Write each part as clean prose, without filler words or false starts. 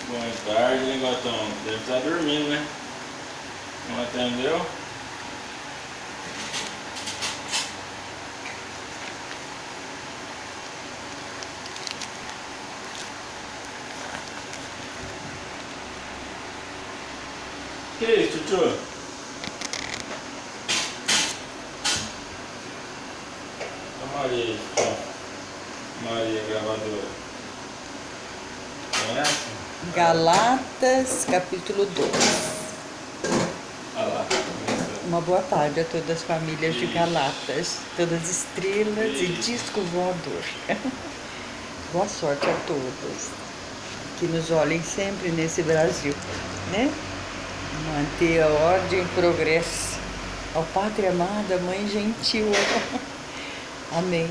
Boa tarde, hein, Gatão? Deve estar dormindo, né? Não atendeu? Que isso, Chuchu? A Maria, ó. Maria, gravadora. Conhece? Galatas, capítulo 2. Olha lá. Uma boa tarde a todas as famílias de Galatas, todas estrelas e disco voador. Boa sorte a todos que nos olhem sempre nesse Brasil, né? Manter a ordem e o progresso. Ó Pátria amada, Mãe gentil. Amém.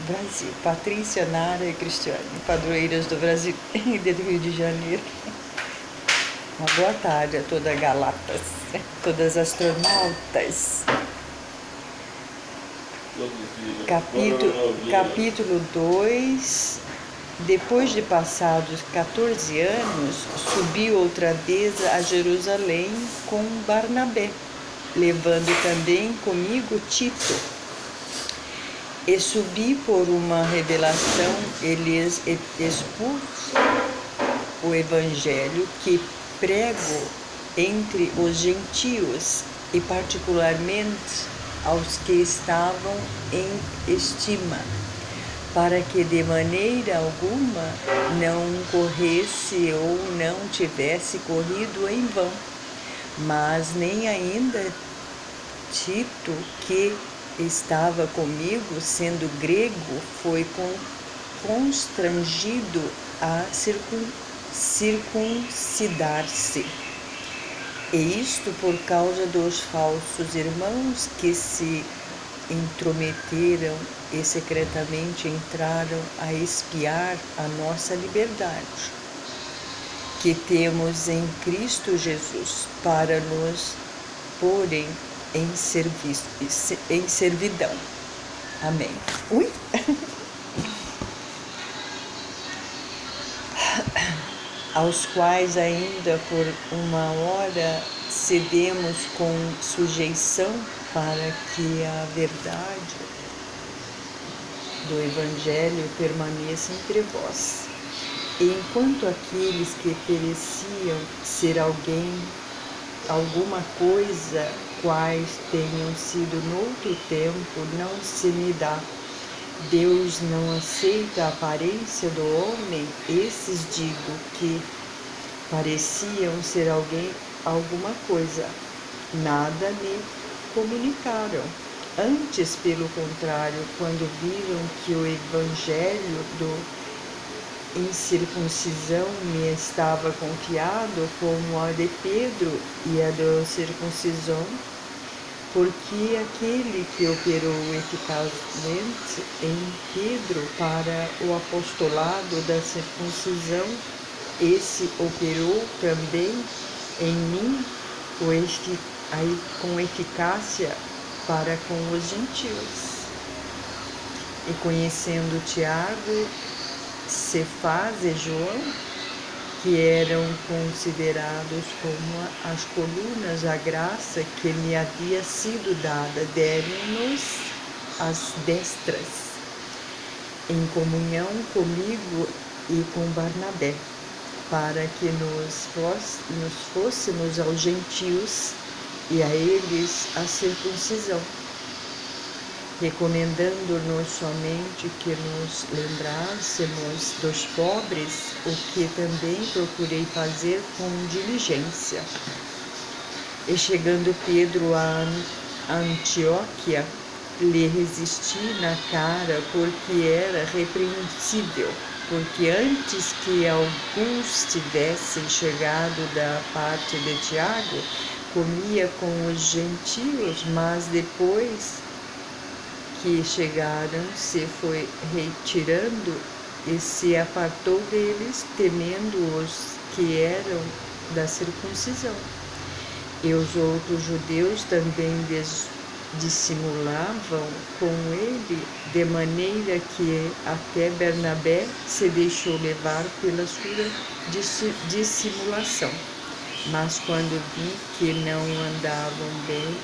Brasil. Patrícia, Nara e Cristiane, padroeiras do Brasil e do Rio de Janeiro. Uma boa tarde a todas Galatas, todas astronautas. Capítulo 2. Depois de passados 14 anos, subi outra vez a Jerusalém com Barnabé, levando também comigo Tito. E subi por uma revelação, eles expus o evangelho que prego entre os gentios e particularmente aos que estavam em estima, para que de maneira alguma não corresse ou não tivesse corrido em vão, mas nem ainda Tito, que estava comigo, sendo grego, foi constrangido a circuncidar-se. E isto por causa dos falsos irmãos que se intrometeram e secretamente entraram a espiar a nossa liberdade, que temos em Cristo Jesus, para nos porem em servidão. Amém. Ui! Aos quais ainda por uma hora cedemos com sujeição, para que a verdade do Evangelho permaneça entre vós. Enquanto aqueles que pereciam ser alguma coisa, quais tenham sido noutro tempo, não se me dá. Deus não aceita a aparência do homem, esses digo que pareciam ser alguma coisa, nada lhe comunicaram. Antes, pelo contrário, quando viram que o evangelho do incircuncisão me estava confiado, como a de Pedro e a da circuncisão, porque aquele que operou eficazmente em Pedro para o apostolado da circuncisão, esse operou também em mim com eficácia para com os gentios. E conhecendo Tiago, Cefas e João, que eram considerados como as colunas da graça que me havia sido dada, deram-nos as destras, em comunhão comigo e com Barnabé, para que nos fôssemos aos gentios e a eles a circuncisão, recomendando-nos somente que nos lembrássemos dos pobres, o que também procurei fazer com diligência. E chegando Pedro a Antioquia, lhe resisti na cara, porque era repreensível, porque antes que alguns tivessem chegado da parte de Tiago, comia com os gentios, mas depois que chegaram, se foi retirando e se apartou deles, temendo os que eram da circuncisão. E os outros judeus também dissimulavam com ele, de maneira que até Bernabé se deixou levar pela sua dissimulação. Mas quando vi que não andavam bem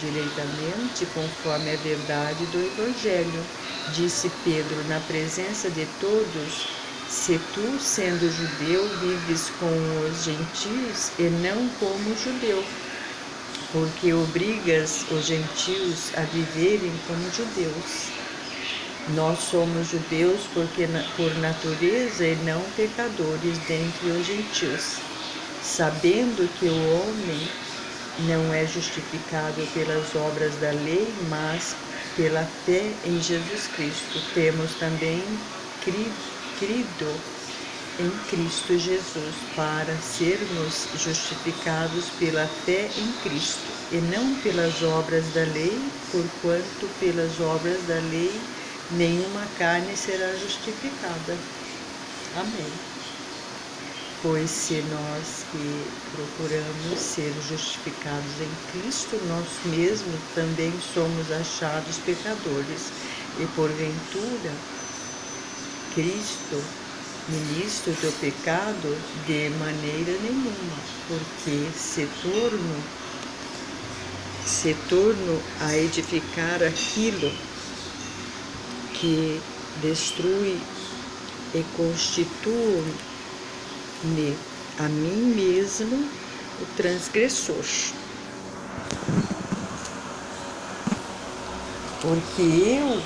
direitamente, conforme a verdade do Evangelho, disse Pedro na presença de todos: se tu, sendo judeu, vives com os gentios e não como judeu, porque obrigas os gentios a viverem como judeus. Nós somos judeus por natureza e não pecadores dentre os gentios, sabendo que o homem não é justificado pelas obras da lei, mas pela fé em Jesus Cristo. Temos também crido em Cristo Jesus, para sermos justificados pela fé em Cristo, e não pelas obras da lei, porquanto pelas obras da lei nenhuma carne será justificada. Amém. Pois se nós que procuramos ser justificados em Cristo, nós mesmos também somos achados pecadores, e porventura Cristo, ministro do pecado, de maneira nenhuma, porque se torno a edificar aquilo que destrui e constituo-me a mim mesmo o transgressor. Porque eu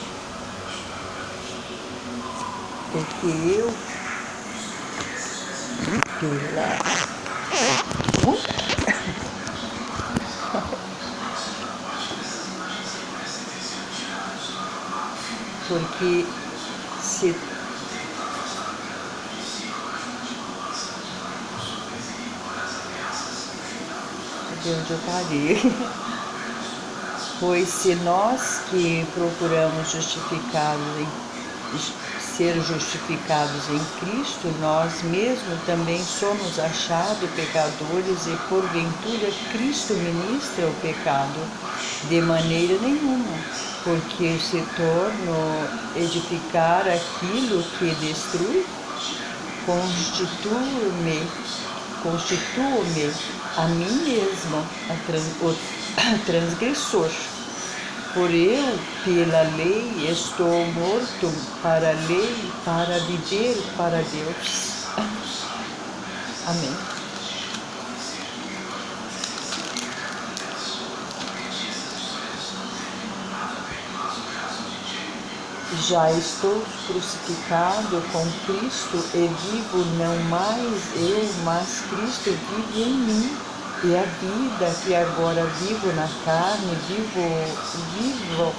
porque se de onde eu parei? Pois se nós que procuramos ser justificados em Cristo, nós mesmos também somos achados pecadores, e porventura Cristo ministra o pecado? De maneira nenhuma, porque se torno edificar aquilo que destrui, constituo-me a mim mesmo o transgressor. Por eu, pela lei, estou morto para a lei, para viver para Deus. Amém. Já estou crucificado com Cristo, e vivo não mais eu, mas Cristo vive em mim. E a vida que agora vivo na carne, vivo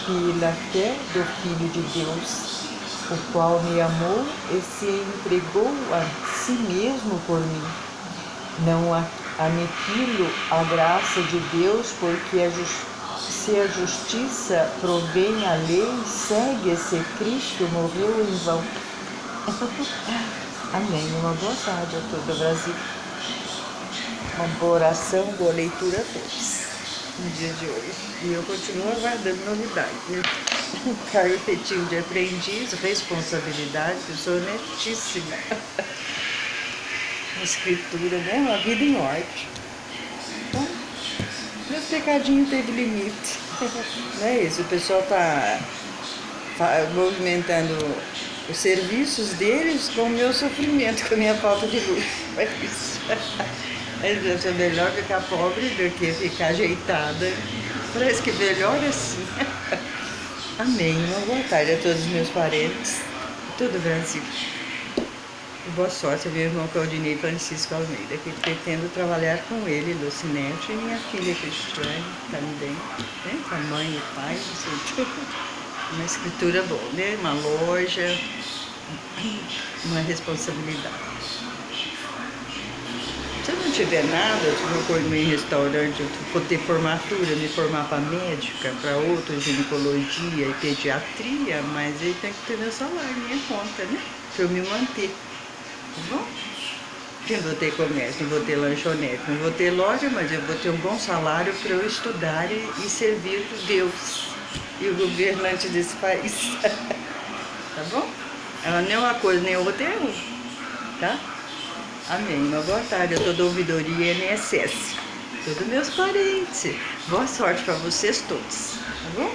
pela fé do Filho de Deus, o qual me amou e se entregou a si mesmo por mim. Não aniquilo a graça de Deus, porque se a justiça provém a lei, segue-se Cristo morreu em vão. Amém. Uma boa tarde a todo o Brasil. Uma boa oração, boa leitura a todos no dia de hoje. E eu continuo aguardando novidades. Carpetinho de aprendiz, responsabilidade, eu sou honestíssima. Escritura, né? Uma vida em ordem. Então, meus pecadinhos teve limite. Não é isso? O pessoal está movimentando os serviços deles com o meu sofrimento, com a minha falta de luz. É isso. Mas é melhor ficar pobre do que ficar ajeitada. Parece que melhor assim. Amém. Uma boa tarde a todos os meus parentes, todo o Brasil. E boa sorte ao meu irmão Claudinei Francisco Almeida, que pretendo trabalhar com ele, Lucinete, e minha filha Cristiane também, né? Com a mãe e o pai, assim. Uma escritura boa, né? Uma loja, uma responsabilidade. Se eu não tiver nada, se eu for em restaurante, eu for ter formatura, me formar para médica, para outra, ginecologia e pediatria, mas ele tem que ter meu salário, minha conta, né? Para eu me manter, tá bom? Eu vou ter comércio, não vou ter lanchonete, não vou ter loja, mas eu vou ter um bom salário para eu estudar e servir Deus e o governante desse país. Tá bom? Nem uma coisa nem outra é um. Tá? Amém. Uma boa tarde. Eu estou da ouvidoria INSS. Todos meus parentes. Boa sorte para vocês todos. Tá bom?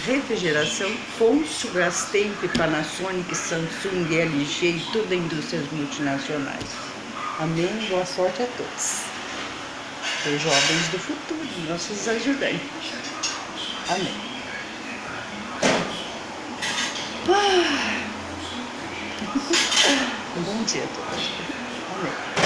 Refrigeração, Consul, Brastemp, Panasonic, Samsung, LG e todas as indústrias multinacionais. Amém. Boa sorte a todos. Os jovens do futuro, nossos ajudantes. Amém. Bom dia a todos. Amém.